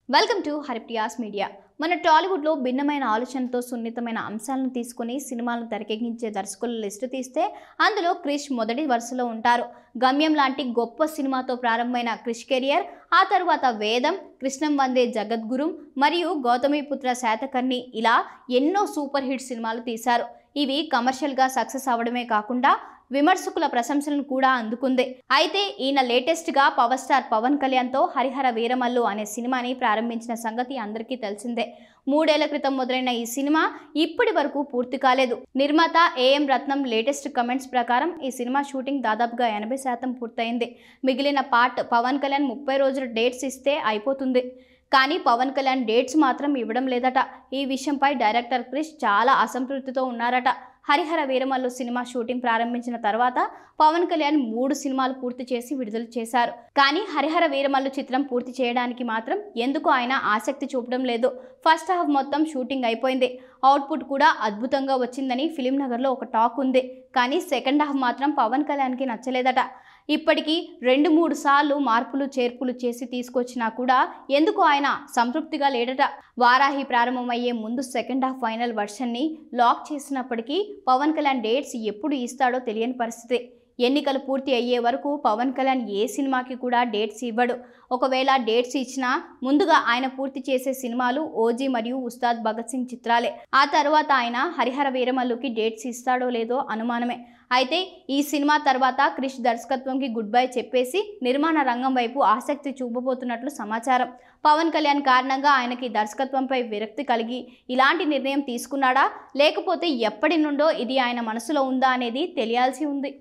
Welcome to Haripriya's media. మన టాలీవుడ్లో భిన్నమైన ఆలోచనతో సున్నితమైన అంశాలను తీసుకుని సినిమాలను తెరకెక్కించే దర్శకుల లిస్టు తీస్తే అందులో క్రిష్ మొదటి వరుసలో ఉంటారు. గమ్యం లాంటి గొప్ప సినిమాతో ప్రారంభమైన క్రిష్ కెరియర్ ఆ తరువాత వేదం, కృష్ణం వందే జగద్గురు మరియు గౌతమిపుత్ర శాతకర్ణి ఇలా ఎన్నో సూపర్ హిట్ సినిమాలు తీశారు. ఇవి కమర్షియల్గా సక్సెస్ అవడమే కాకుండా విమర్శకుల ప్రశంసలను కూడా అందుకుంది. అయితే ఈయన లేటెస్ట్గా పవర్ స్టార్ పవన్ కళ్యాణ్తో హరిహర వీరమల్లు అనే సినిమాని ప్రారంభించిన సంగతి అందరికీ తెలిసిందే. 3 ఏళ్ల క్రితం మొదలైన ఈ సినిమా ఇప్పటి వరకు పూర్తి కాలేదు. నిర్మాత ఏఎం రత్నం లేటెస్ట్ కమెంట్స్ ప్రకారం ఈ సినిమా షూటింగ్ దాదాపుగా 80% పూర్తయింది. మిగిలిన పార్ట్ పవన్ కళ్యాణ్ 30 రోజుల డేట్స్ ఇస్తే అయిపోతుంది. కానీ పవన్ కళ్యాణ్ డేట్స్ మాత్రం ఇవ్వడం లేదట. ఈ విషయంపై డైరెక్టర్ క్రిష్ చాలా అసంతృప్తితో ఉన్నారట. హరిహర వీరమల్లు సినిమా షూటింగ్ ప్రారంభించిన తర్వాత పవన్ కళ్యాణ్ 3 సినిమాలు పూర్తి చేసి విడుదల చేశారు. కానీ హరిహర వీరమల్లు చిత్రం పూర్తి చేయడానికి మాత్రం ఎందుకు ఆయన ఆసక్తి చూపడం లేదు. ఫస్ట్ హాఫ్ మొత్తం షూటింగ్ అయిపోయింది. అవుట్పుట్ కూడా అద్భుతంగా వచ్చిందని ఫిలిం నగర్లో ఒక టాక్ ఉంది. కానీ సెకండ్ హాఫ్ మాత్రం పవన్ కళ్యాణ్కి నచ్చలేదట. ఇప్పటికీ 2-3 సార్లు మార్పులు చేర్పులు చేసి తీసుకొచ్చినా కూడా ఎందుకు ఆయన సంతృప్తిగా లేడట. వారాహి ప్రారంభమయ్యే ముందు సెకండ్ హాఫ్ ఫైనల్ వర్షన్ని లాక్ చేసినప్పటికీ పవన్ కళ్యాణ్ డేట్స్ ఎప్పుడు ఇస్తాడో తెలియని పరిస్థితి. ఎన్నికలు పూర్తి అయ్యే వరకు పవన్ కళ్యాణ్ ఏ సినిమాకి కూడా డేట్స్ ఇవ్వడు. ఒకవేళ డేట్స్ ఇచ్చినా ముందుగా ఆయన పూర్తి చేసే సినిమాలు ఓజీ మరియు ఉస్తాద్ భగత్ సింగ్ చిత్రాలే. ఆ తర్వాత ఆయన హరిహర వీరమల్లుకి డేట్స్ ఇస్తాడో లేదో అనుమానమే. అయితే ఈ సినిమా తర్వాత క్రిష్ దర్శకత్వంకి గుడ్ బై చెప్పేసి నిర్మాణ రంగం వైపు ఆసక్తి చూపబోతున్నట్లు సమాచారం. పవన్ కళ్యాణ్ కారణంగా ఆయనకి దర్శకత్వంపై విరక్తి కలిగి ఇలాంటి నిర్ణయం తీసుకున్నాడా, లేకపోతే ఎప్పటి నుండో ఇది ఆయన మనసులో ఉందా అనేది తెలియాల్సి ఉంది.